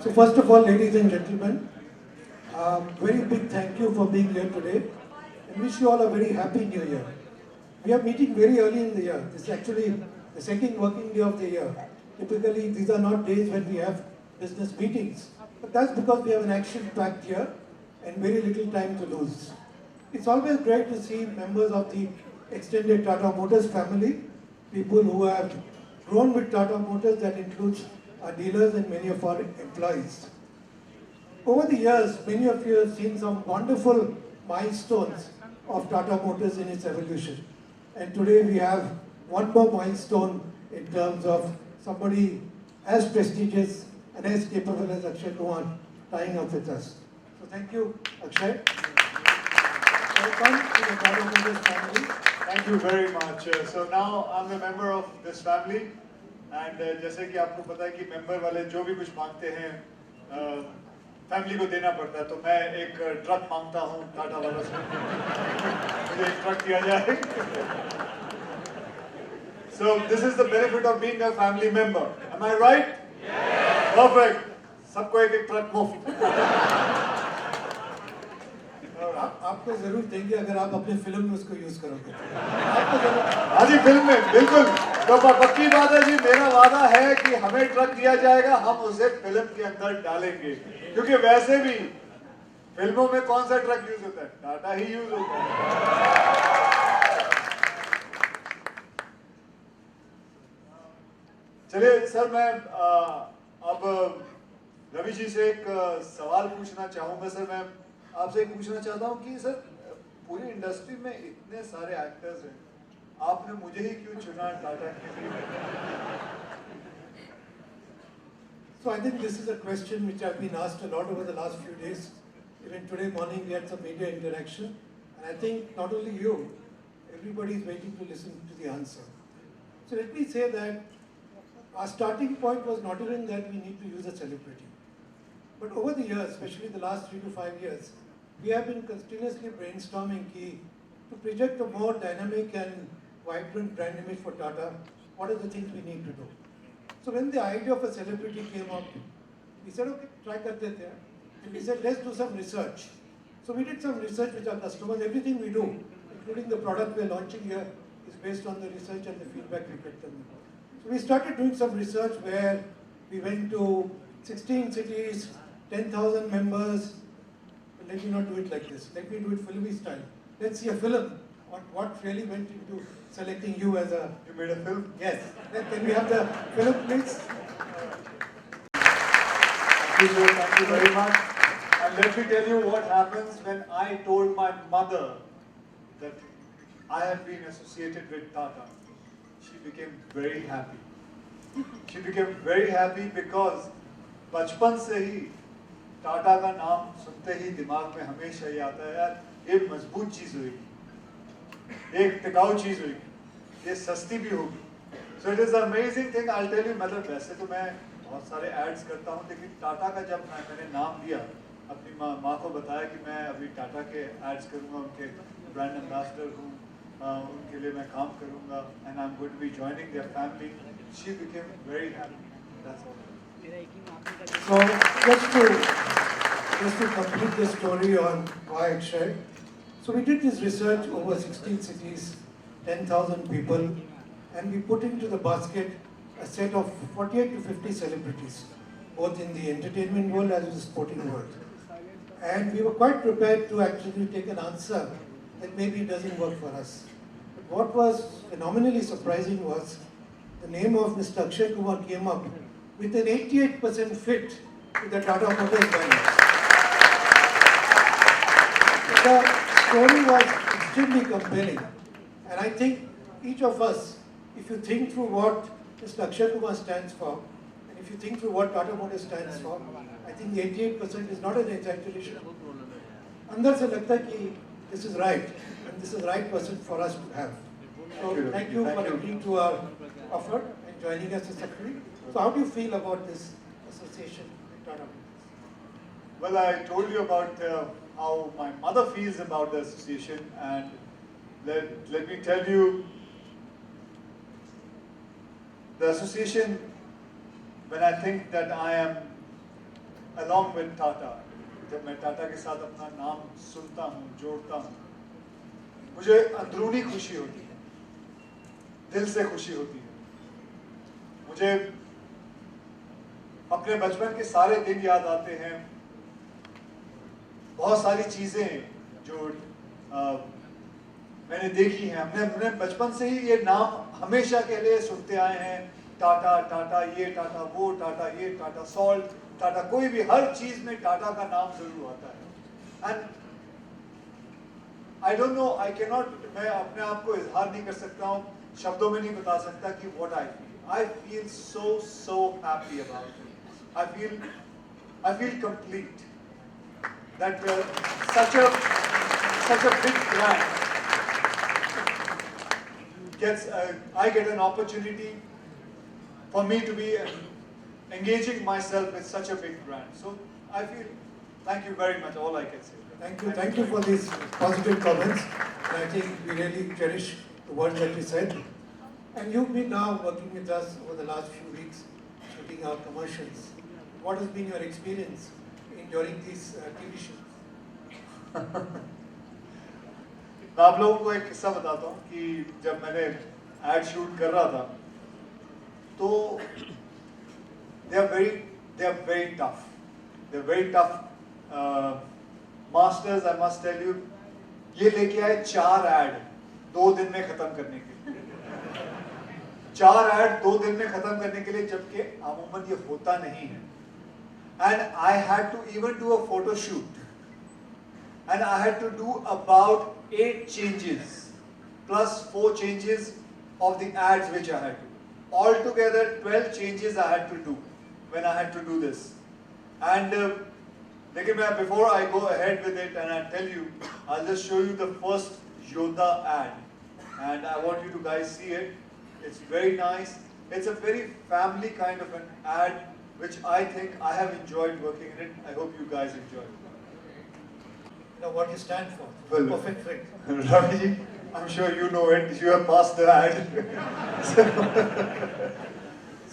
So first of all, ladies and gentlemen, very big thank you for being here today and wish you all a very happy new year. We are meeting very early in the year. This is actually the second working day of the year. Typically, these are not days when we have business meetings, but that's because we have an action-packed year and very little time to lose. It's always great to see members of the extended Tata Motors family, people who have grown with Tata Motors, that includes our dealers and many of our employees. Over the years, many of you have seen some wonderful milestones of Tata Motors in its evolution. And today we have one more milestone in terms of somebody as prestigious and as capable as Akshay Kumar tying up with us. So thank you, Akshay. Welcome to the Tata Motors family. Thank you very much. So now I'm a member of this family, and जैसे कि आपको पता है कि member वाले जो भी कुछ मांगते हैं फैमिली को देना पड़ता है, तो मैं एक ट्रक मांगता हूँ टाटा वालों से, मुझे एक ट्रक दिया जाए. So this is the benefit of being a family member. Am I right? Yes. Perfect. सबको एक एक ट्रक मुफ्त. आपको जरूर देंगे अगर आप अपने फिल्म में उसको यूज करोगे. हाँ जी, फिल्म में बिल्कुल. तो पक्की बात है जी, मेरा वादा है कि हमें ट्रक दिया जाएगा, हम उसे फिल्म के अंदर डालेंगे, क्योंकि वैसे भी फिल्मों में कौन सा ट्रक यूज होता है? टाटा ही यूज होता है. चलिए सर, मैं अब रवि जी से एक सवाल पूछना चाहूंगा. सर, मैं आपसे एक पूछना चाहता हूँ कि सर, पूरी इंडस्ट्री में इतने सारे एक्टर्स हैं, आपने मुझे ही क्यों चुना टाटा के लिए? So I think this is a question which I've been asked a lot over the last few days. Even today morning we had some media interaction, and I think not only you, everybody is waiting to listen to the answer. So let me say that our starting point was not even that we need to use a celebrity. But over the years, especially the last 3 to 5 years, we have been continuously brainstorming to project a more dynamic and vibrant brand image for Tata. What are the things we need to do? So when the idea of a celebrity came up, we said, okay, try karte hain. And we said, let's do some research. So we did some research with our customers. Everything we do, including the product we're launching here, is based on the research and the feedback we get from them. So we started doing some research where we went to 16 cities, 10,000 members. But let me not do it like this. Let me do it filmy style. Let's see a film on what really went into selecting you as a... You made a film? Yes. Can we have the film, please? Thank you very much. And let me tell you what happens when I told my mother that I have been associated with Tata. She became very happy. She became very happy because बचपन से ही टाटा का नाम सुनते ही दिमाग में हमेशा ये आता है, यार ये मजबूत चीज होगी, एक टिकाऊ चीज होगी, ये सस्ती भी होगी. So it is an amazing thing. I'll tell you, मतलब वैसे तो मैं बहुत सारे एड्स करता हूँ, लेकिन टाटा का जब मैंने नाम दिया, अपनी माँ को बताया कि मैं अभी टाटा के एड्स करूँगा, उनके ब्रांड एम्बेसडर हूँ, उनके लिए मैं काम करूँगा, and I'm going to be joining their family. She became very happy. That's all. So just to complete the story on why Akshay. So we did this research over 16 cities, 10,000 people, and we put into the basket a set of 48 to 50 celebrities, both in the entertainment world as well as the sporting world. And we were quite prepared to actually take an answer that maybe doesn't work for us. But what was phenomenally surprising was the name of Mr. Akshay Kumar came up with an 88% fit to the Tata Motors brand. The story was extremely compelling. And I think each of us, if you think through what Mr. Akshay Kumar stands for, and if you think through what Tata Motors stands for, I think the 88% is not an exaggeration. अंदर से लगता है कि this is right, and this is the right person for us to have. So thank you for agreeing to our offer and joining us as secretary. So how do you feel about this association with Tata Motors? Well, I told you about how my mother feels about the association, and let me tell you, the association, when I think that I am along with Tata. जब मैं टाटा के साथ अपना नाम सुनता हूँ, जोड़ता हूँ, मुझे अंदरूनी खुशी होती है, दिल से खुशी होती है। मुझे अपने बचपन के सारे दिन याद आते हैं, बहुत सारी चीजें जो मैंने देखी हैं। हमने बचपन से ही ये नाम हमेशा के लिए सुनते आए हैं, टाटा टाटा, ये टाटा वो टाटा, ये टाटा सॉल्ट, टाटा कोई भी, हर चीज में टाटा का नाम जरूर आता है। And I don't know, I can not, मैं अपने आप को इजहार नहीं कर सकता हूँ, शब्दों में नहीं बता सकता कि what I feel so happy about it. I feel complete that such a big brand I get an opportunity for me to be engaging myself with such a big brand. So I feel, thank you very much, all I can say. Thank you for these positive comments. And I think we really cherish the words that you said. And you've been now working with us over the last few weeks, shooting our commercials. What has been your experience during these TV shows? मैं आप लोगों को एक किस्सा बताता हूँ कि जब मैंने एड शूट कर रहा था तो they are very tough masters, I must tell you. ये लेके आए 4 ऐड 2 दिन में खत्म करने के लिए, 4 ऐड 2 दिन में खत्म करने के लिए, जबकि अमूमन ये होता नहीं है। And I had to even do a photo shoot, and I had to do about 8 changes plus 4 changes of the ads which I had to do. Altogether 12 changes I had to do when I had to do this. And before I go ahead with it and I tell you, I'll just show you the first Yoda ad, and I want you to guys see it. It's very nice. It's a very family kind of an ad which I think I have enjoyed working in it. I hope you guys enjoy it. You know what you stand for? Well, Perfect fit. Ravi ji, I'm sure you know it. You have passed the ad.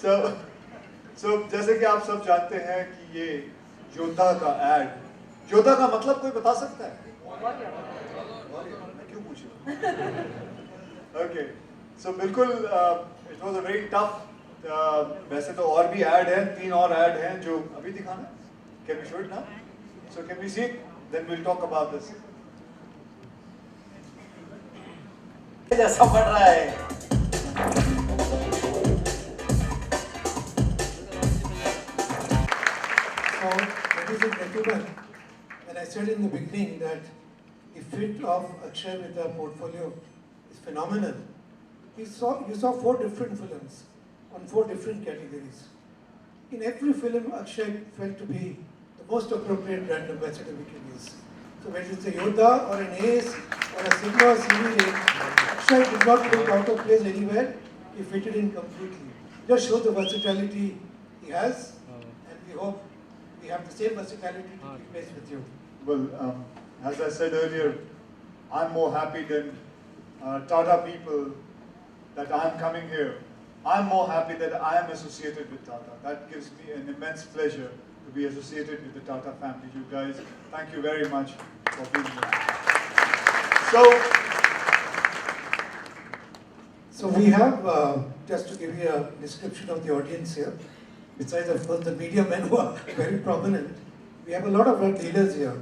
so जैसे कि आप सब जानते हैं कि ये योद्धा का एड, योद्धा का मतलब कोई बता सकता है? मैं क्यों पूछ रहा हूँ? Okay, so बिल्कुल it was a very tough. वैसे तो और भी ऐड हैं, 3 और ऐड हैं जो अभी दिखाना है. Can we show it now? So can we see it? Then we'll talk about this. जैसा बढ़ रहा है। So, ladies and gentlemen, when I said in the beginning that the fit of Akshay with our portfolio is phenomenal, you saw 4 different films on 4 different categories. In every film, Akshay felt to be the most appropriate brand ambassador we can use. So whether it's a Yoda or an Ace or a Sigma or CV, Akshay did not look out of place anywhere. He fitted in completely. Just show the versatility he has, and we hope we have the same versatility to keep pace with you. Well, as I said earlier, I'm more happy than Tata people that I'm coming here. I'm more happy that I am associated with Tata. That gives me an immense pleasure to be associated with the Tata family. You guys, thank you very much for being here. So we have, just to give you a description of the audience here, besides of course the media men who are very prominent, we have a lot of our dealers here.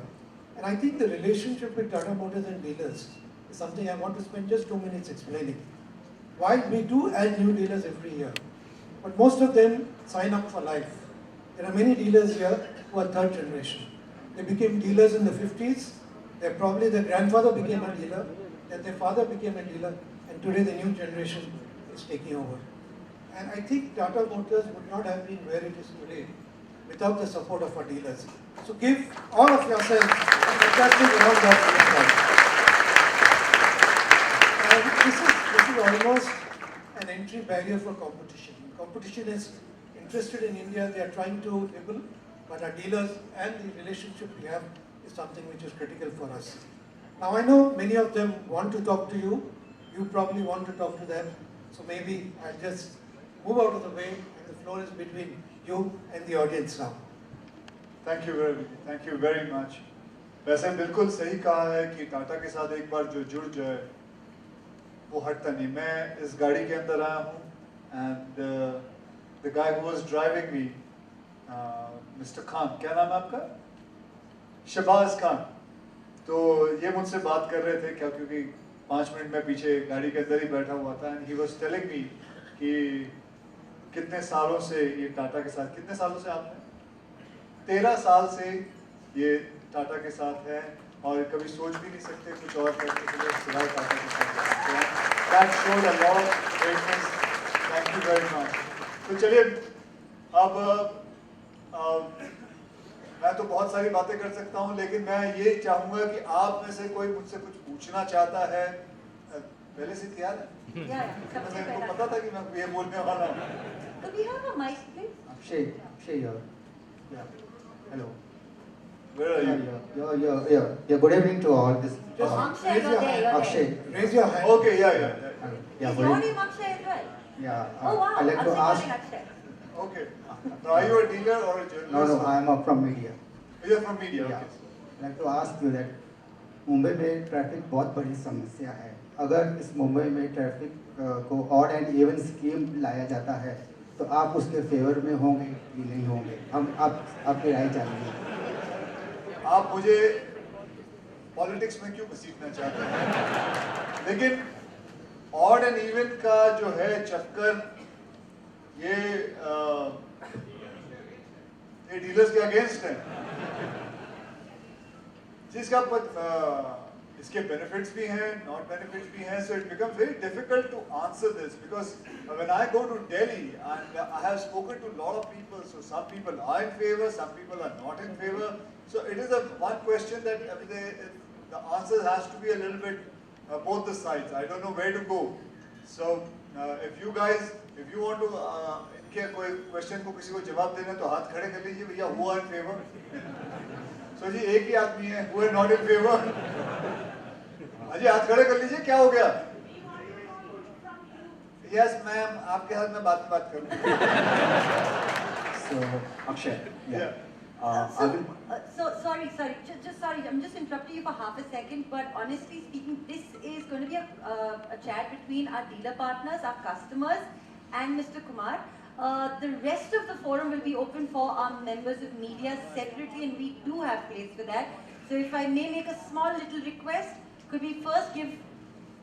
And I think the relationship with Tata Motors and dealers is something I want to spend just 2 minutes explaining. While we do add new dealers every year, but most of them sign up for life. There are many dealers here who are 3rd generation. They became dealers in the 50s, their grandfather became a dealer, then their father became a dealer, and today the new generation is taking over. And I think Tata Motors would not have been where it is today without the support of our dealers. So give all of yourselves a fantastic round of applause. And this is almost an entry barrier for competition. Competition is interested in India, they are trying to dribble, but our dealers and the relationship we have is something which is critical for us. Now I know many of them want to talk to you, you probably want to talk to them, so maybe I'll just move out of the way and the floor is between you and the audience now. Thank you very much. वैसे बिल्कुल सही कहा है कि टाटा के साथ एक बार जो जुड़ जाए वो हटता नहीं। मैं इस गाड़ी के अंदर आया हूँ and the guy who was driving me, mister Khan, क्या नाम है आपका? शहबाज खान। तो ये मुझसे बात कर रहे थे क्या, क्योंकि 5 मिनट में पीछे गाड़ी के अंदर ही बैठा हुआ था and he was telling me कि कितने सालों से ये टाटा के साथ, कितने सालों से आपने? 13 साल से ये टाटा के साथ है और कभी सोच भी नहीं सकते कुछ और करने के लिए सिवाय टाटा के साथ। That showed a lot of greatness. Thank you very much. तो चलिए अब मैं तो बहुत सारी बातें कर सकता हूँ, लेकिन मैं ये चाहूँगा कि आप में से कोई मुझसे कुछ पूछना चाहता है। पहले से तैयार है? सबसे मेरे को पहला। पता था कि मैं ये बोलने वाला हूँ। Could we have a mic, please? Akshay here. Yeah. Hello. Where are you? Yeah. Good evening to all. This. Just Akshay, raise you're your there, hand. you're there. Akshay. Raise your hand. Okay, yeah. Yeah. Is Good your evening. name Akshay as well? Yeah. Oh wow, I'd like to Akshay ask. calling Akshay. Okay. Now, are you a dealer or a journalist? No. I am from media. You're from media. Yeah. Okay. I'd like to ask you that Mumbai में traffic बहुत बड़ी समस्या है। अगर इस मुंबई में traffic को odd and even scheme लाया जाता है तो आप उसके फेवर में होंगे कि नहीं होंगे? हम आपकी राय चाहिए। आप मुझे पॉलिटिक्स में क्यों घसीटना चाहते हैं? लेकिन ऑड एंड इवन का जो है चक्कर ये डीलर्स के अगेंस्ट है। जिसका इसके बेनिफिट्स भी हैं, नॉट बेनिफिट्स भी हैं, so it becomes very difficult to answer this because when I go to Delhi and I have spoken to a lot of people, so some people are in favor, some people are not in favor. So it is a one question that the answer has to be a little bit both the sides. I don't know where to go. So if you guys, if you want to इनके कोई question को किसी को जवाब देना तो हाथ खड़े कर लीजिए भैया, who are in favor? So जी एक ही आदमी है, who are not in favor? अजी हाथ खड़े कर लीजिए, क्या हो गया? Yes मैम, आपके साथ मैं बात करूँ। So Akshay. Yeah. Sorry, just sorry, I'm just interrupting you for half a second, but honestly speaking, this is going to be a chat between our dealer partners, our customers, and Mr. Kumar. The rest of the forum will be open for our members of media separately, and we do have place for that. So if I may make a small little request, could we first give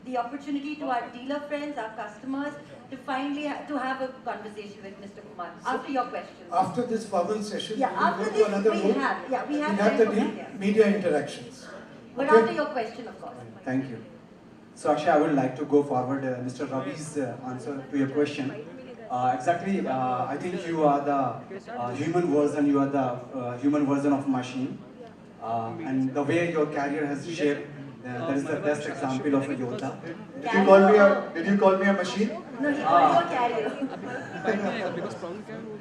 the opportunity to our dealer friends, our customers, to finally to have a conversation with Mr. Kumar after your questions. After this formal session, Yeah, we will after go to this another we room. have We'll have time the for media. media interactions. But Okay? after your question, of course. Thank you. So Akshay, I would like to go forward Mr. Ravi's answer to your question. Exactly, I think you are the human version, you are the human version of machine. And the way your career has shaped, that is the best example of a Yoddha. Did you call me a machine? No, he called you a carrier.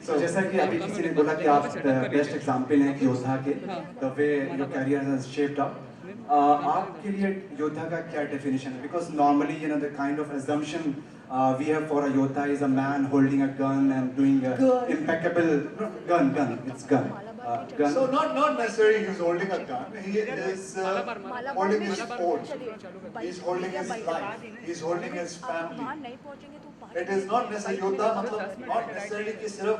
So जैसा कि अभी किसी ने बोला कि आप best example हैं योद्धा के, the way your career has shaped up. आपके लिए योद्धा का क्या definition है? Because normally, you know, the kind of assumption we have for a yoddha is a man holding a gun and doing impeccable gun. It's gun. Gun. So not necessarily he's holding a gun. He is holding his sport. He's holding his life. He's holding his family. It is not necessarily योद्धा मतलब not necessarily कि सिर्फ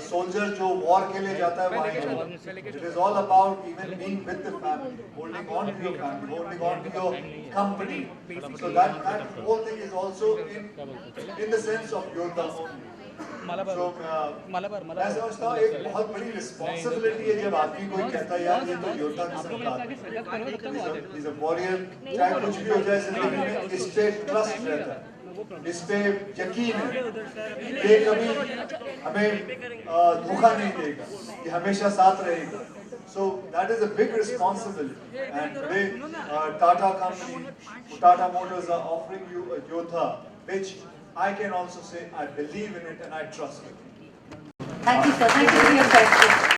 soldier जो war के लिए जाता है वहाँ योद्धा. It is all about even being with the family, holding on to your family, holding on to your company. So that whole thing is also in the sense of योद्धा only. So मैं समझता हूँ एक बहुत बड़ी responsibility है जब आदमी कोई कहता है यार ये तो योद्धा की संतान. He's a warrior. चाहे कुछ भी हो जाए जिंदगी में इस पे ट्रस्ट रहता है. इस पे यकीन है ये कभी हमें धोखा नहीं देगा, ये हमेशा साथ रहेगा. So that is a big responsibility, and today Tata company, Tata Motors are offering you a Yoddha, which I can also say I believe in it and I trust it. Thank you, sir. Thank you for your question.